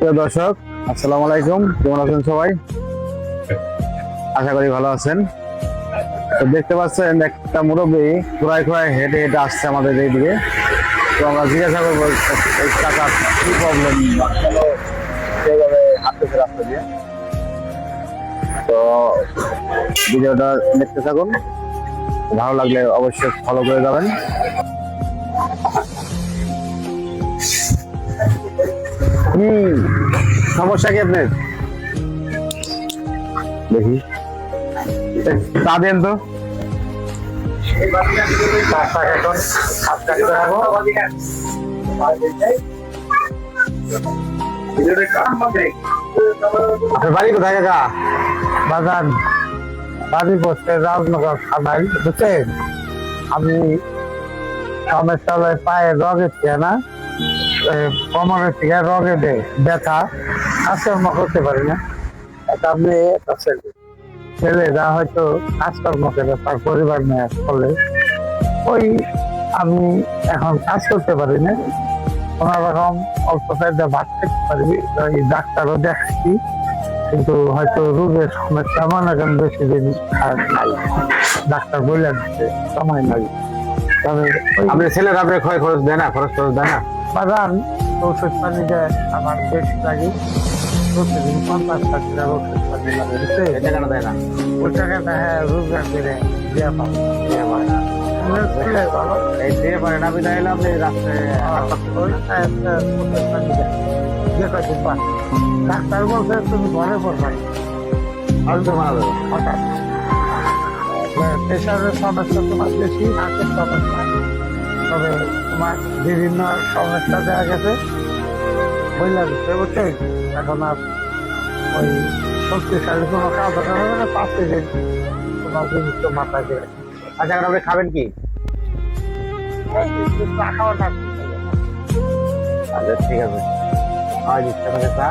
প্রিয় দর্শক, আসসালামু আলাইকুম। কেমন আছেন সবাই? আশা করি ভালো আছেন। তো দেখতে পাচ্ছেন একটা মুরব্বী খোঁড়ায় খোঁড়ায় হেঁটে হেঁটে আসছে আমাদের এইদিকে। তো আমরা জিজ্ঞাসা করবো এই কাকার কি প্রবলেম, সেইভাবে হাঁটতেছে রাস্তা দিয়ে। তো ভিডিওটা দেখতে থাকুন, ভালো লাগলে অবশ্যই ফলো করে যাবেন। সমস্যা কি আপনার? দেখি চা দেন তো। আপনার বাড়ি কোথায় কাকা? বাগান বাড়ি বসে রাজনগর খানাই, বুঝছেন? আমি সমস্যায় পায়ে রগে ছিল না, কোমরের থেকে রগে দেয় ব্যথা, কাজকর্ম করতে পারি না। একটা মেয়ে একটা ছেলেরা হয়তো কাজকর্ম করে তার পরিবার নিয়ে চলে, ওই আমি এখন কাজ করতে পারি না, কোন রকম অল্প চাইতে ভাত খেতে পারি। ওই ডাক্তারও দেখাচ্ছি, কিন্তু হয়তো রোগের সমস্যা মনে করেন বেশি দিন আর নাই, ডাক্তার বললেন সময় লাগে। তবে আপনার ছেলের আপনার ক্ষয় খরচ দেয় না, খরচ দেয় না? বাগান ওষুধ পানি দেয়, আমার বেশি লাগে প্রতিদিন 50 টাকা ওষুধ পানি লাগে, বুঝছে? এটা কেন দেয় না? ওই টাকাটা হ্যাঁ রোজগার করে দেওয়া পাবো, এই দিয়ে পারেন আমি তাহলে আপনি রাস্তায় ডাক্তার বলছে তুমি ঘরে পড়বে অল্প বানাবে। হঠাৎ প্রেশারের সমস্যা তোমার বেশি, হাতের সমস্যা, তবে তোমার বিভিন্ন সমস্যা দেখা গেছে বইলা দিচ্ছে, বুঝছেন? এখন আর ওই শক্তিশালী কোনো কাজ হবে না, 5 দিন তোমার জিনিস তো মাথায় দিয়ে। আচ্ছা এখন আপনি খাবেন কি? চা খাওয়াটা আচ্ছা ঠিক আছে, খাওয়াই দিচ্ছে আমাকে চা।